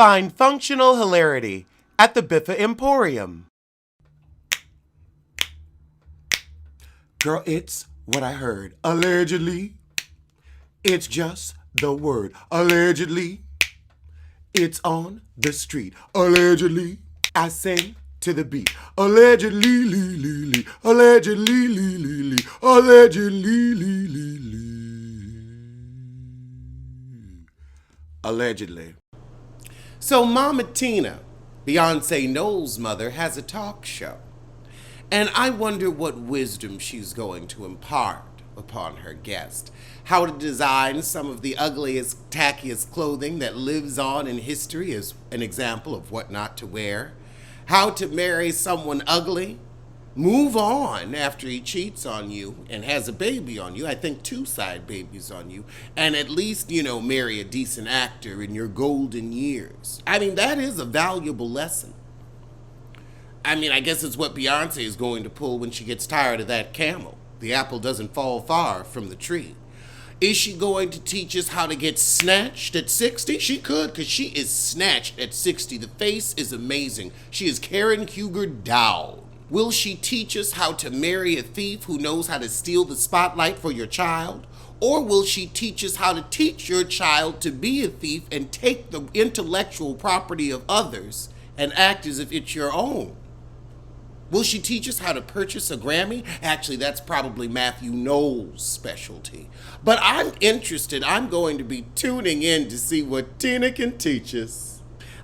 Find functional hilarity at the Biffa Emporium. Girl, it's what I heard. Allegedly, it's just the word. Allegedly, it's on the street. Allegedly, I sing to the beat. Allegedly, lee, lee, lee. Allegedly, lee, lee, lee. Allegedly, lee, lee, lee. Allegedly. So Mama Tina, Beyonce Knowles' mother, has a talk show. And I wonder what wisdom she's going to impart upon her guest. How to design some of the ugliest, tackiest clothing that lives on in history as an example of what not to wear. How to marry someone ugly, move on after he cheats on you and has a baby on you, I think 2 side babies on you, and at least, marry a decent actor in your golden years. I mean, that is a valuable lesson. I mean, I guess it's what Beyonce is going to pull when she gets tired of that camel. The apple doesn't fall far from the tree. Is she going to teach us how to get snatched at 60? She could, because she is snatched at 60. The face is amazing. She is Karen Huger Dow. Will she teach us how to marry a thief who knows how to steal the spotlight for your child? Or will she teach us how to teach your child to be a thief and take the intellectual property of others and act as if it's your own? Will she teach us how to purchase a Grammy? Actually, that's probably Matthew Knowles' specialty. But I'm interested. I'm going to be tuning in to see what Tina can teach us.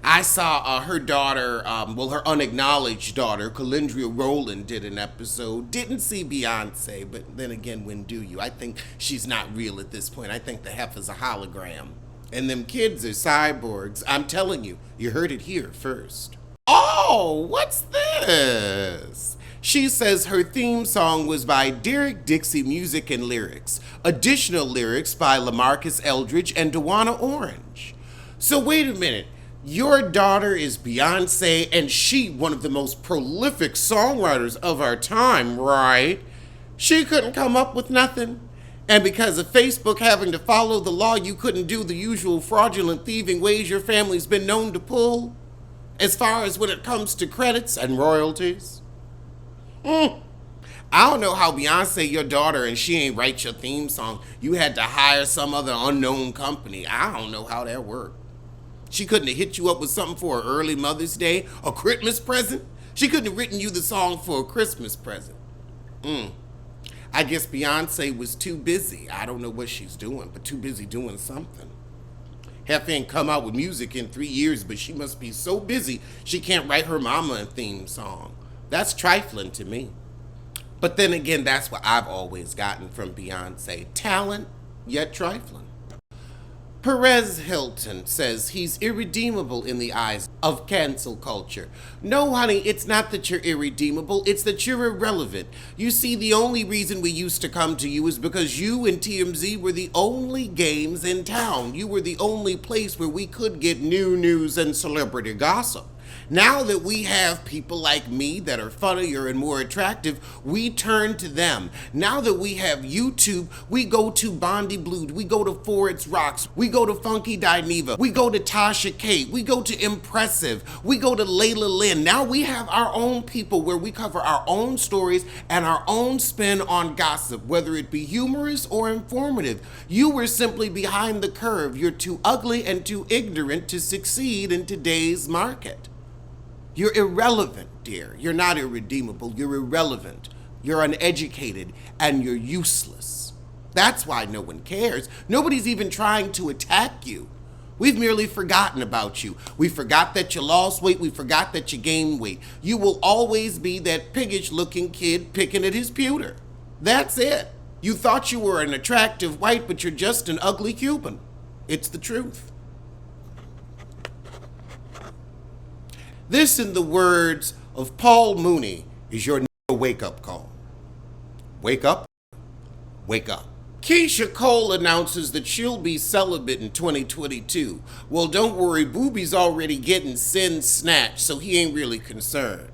I saw her daughter, her unacknowledged daughter, Calendria Rowland, did an episode. Didn't see Beyonce, but then again, when do you? I think she's not real at this point. I think the heifer's a hologram. And them kids are cyborgs. I'm telling you, you heard it here first. Oh, what's this? She says her theme song was by Derek Dixie Music and Lyrics. Additional lyrics by LaMarcus Eldridge and Dewana Orange. So wait a minute. Your daughter is Beyonce, and she one of the most prolific songwriters of our time, right? She couldn't come up with nothing. And because of Facebook having to follow the law, you couldn't do the usual fraudulent thieving ways your family's been known to pull? As far as when it comes to credits and royalties? I don't know how Beyonce, your daughter, and she ain't write your theme song. You had to hire some other unknown company. I don't know how that worked. She couldn't have hit you up with something for an early Mother's Day, a Christmas present? She couldn't have written you the song for a Christmas present. I guess Beyonce was too busy. I don't know what she's doing, but too busy doing something. Hef ain't come out with music in 3 years, but she must be so busy she can't write her mama a theme song. That's trifling to me. But then again, that's what I've always gotten from Beyonce. Talent, yet trifling. Perez Hilton says he's irredeemable in the eyes of cancel culture. No, honey, it's not that you're irredeemable, it's that you're irrelevant. You see, the only reason we used to come to you is because you and TMZ were the only games in town. You were the only place where we could get new news and celebrity gossip. Now that we have people like me that are funnier and more attractive, we turn to them. Now that we have YouTube, we go to Bondi Blue, we go to Forest Rocks, we go to Funky Dineva, we go to Tasha K, we go to Impressive, we go to Layla Lynn. Now we have our own people where we cover our own stories and our own spin on gossip, whether it be humorous or informative. You were simply behind the curve. You're too ugly and too ignorant to succeed in today's market. You're irrelevant, dear. You're not irredeemable. You're irrelevant. You're uneducated, and you're useless. That's why no one cares. Nobody's even trying to attack you. We've merely forgotten about you. We forgot that you lost weight. We forgot that you gained weight. You will always be that piggish-looking kid picking at his pewter. That's it. You thought you were an attractive white, but you're just an ugly Cuban. It's the truth. This, in the words of Paul Mooney, is your wake-up call. Wake up. Wake up. Keisha Cole announces that she'll be celibate in 2022. Well, don't worry, Booby's already getting sin snatched, so he ain't really concerned.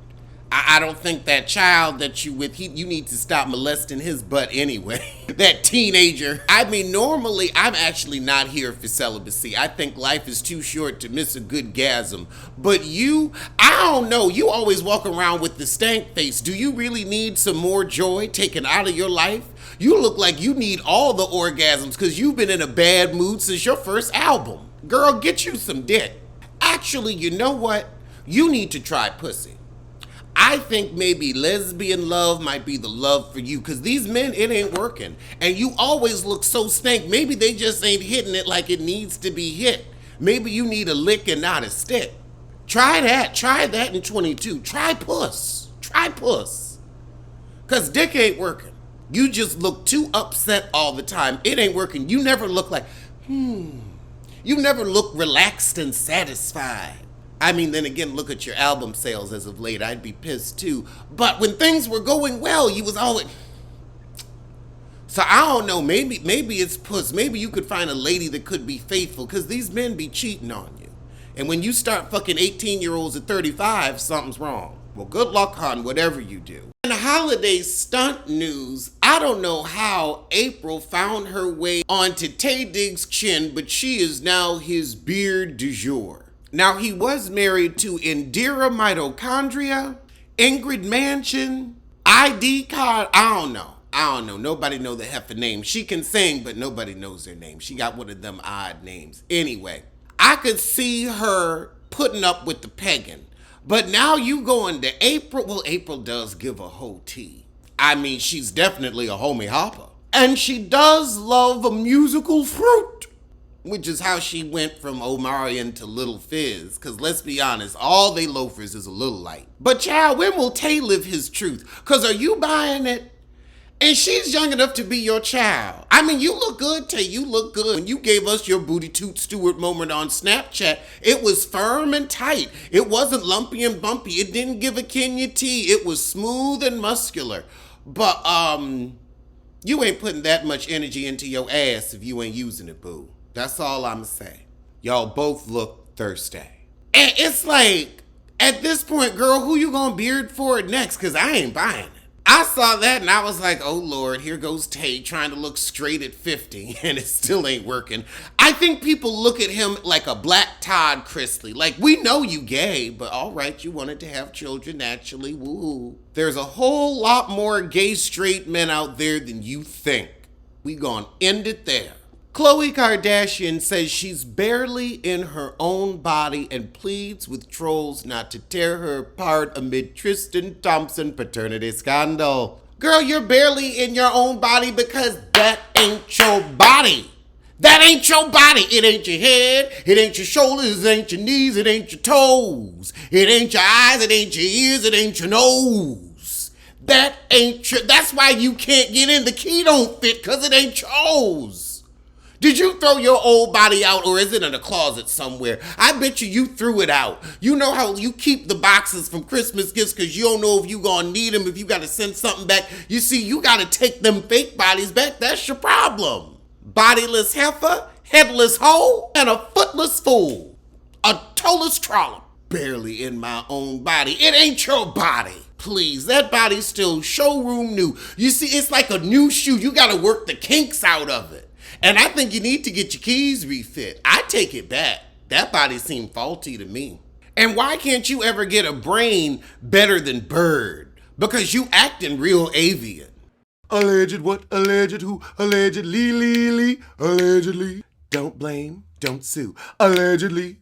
I don't think that child that you with, you need to stop molesting his butt anyway. That teenager. I mean, normally, I'm actually not here for celibacy. I think life is too short to miss a good gasm. But you, I don't know, you always walk around with the stank face. Do you really need some more joy taken out of your life? You look like you need all the orgasms because you've been in a bad mood since your first album. Girl, get you some dick. Actually, you know what? You need to try pussy. I think maybe lesbian love might be the love for you because these men, it ain't working. And you always look so stank. Maybe they just ain't hitting it like it needs to be hit. Maybe you need a lick and not a stick. Try that. Try that in 22. Try puss. Try puss. Because dick ain't working. You just look too upset all the time. It ain't working. You never look like, You never look relaxed and satisfied. I mean, then again, look at your album sales as of late. I'd be pissed too. But when things were going well, you was always... So I don't know, maybe it's puss. Maybe you could find a lady that could be faithful because these men be cheating on you. And when you start fucking 18-year-olds at 35, something's wrong. Well, good luck on whatever you do. In holiday stunt news, I don't know how Apryl found her way onto Taye Diggs' chin, but she is now his beard du jour. Now, he was married to Indira Mitochondria, Ingrid Mansion, ID card. I don't know. Nobody know the heifer name. She can sing, but nobody knows their name. She got one of them odd names. Anyway, I could see her putting up with the pagan. But now you going to Apryl. Well, Apryl does give a whole tea. I mean, she's definitely a homie hopper. And she does love a musical fruit, which is how she went from Omarion to Little Fizz. Because let's be honest, all they loafers is a little light. But child, when will Taye live his truth? Because are you buying it? And she's young enough to be your child. I mean, you look good, Taye. You look good. When you gave us your Booty Toot Stewart moment on Snapchat, it was firm and tight. It wasn't lumpy and bumpy. It didn't give a Kenya tea. It was smooth and muscular. But, you ain't putting that much energy into your ass if you ain't using it, boo. That's all I'ma say. Y'all both look thirsty. And it's like, at this point, girl, who you gonna beard for it next? Because I ain't buying it. I saw that and I was like, oh Lord, here goes Taye trying to look straight at 50 and it still ain't working. I think people look at him like a black Todd Chrisley. Like, we know you gay, but all right, you wanted to have children naturally, woo. There's a whole lot more gay straight men out there than you think. We gonna end it there. Khloe Kardashian says she's barely in her own body and pleads with trolls not to tear her apart amid Tristan Thompson paternity scandal. Girl, you're barely in your own body because that ain't your body. That ain't your body. It ain't your head. It ain't your shoulders. It ain't your knees. It ain't your toes. It ain't your eyes. It ain't your ears. It ain't your nose. That ain't your... That's why you can't get in. The key don't fit because it ain't yours. Did you throw your old body out or is it in a closet somewhere? I bet you threw it out. You know how you keep the boxes from Christmas gifts because you don't know if you gonna need them, if you gotta send something back. You see, you gotta take them fake bodies back. That's your problem. Bodiless heifer, headless hoe, and a footless fool. A toeless trollop. Barely in my own body. It ain't your body. Please, that body's still showroom new. You see, it's like a new shoe. You gotta work the kinks out of it. And I think you need to get your keys refit. I take it back. That body seemed faulty to me. And why can't you ever get a brain better than Bird? Because you acting real avian. Alleged what? Alleged who? Allegedly, allegedly. Don't blame, don't sue. Allegedly.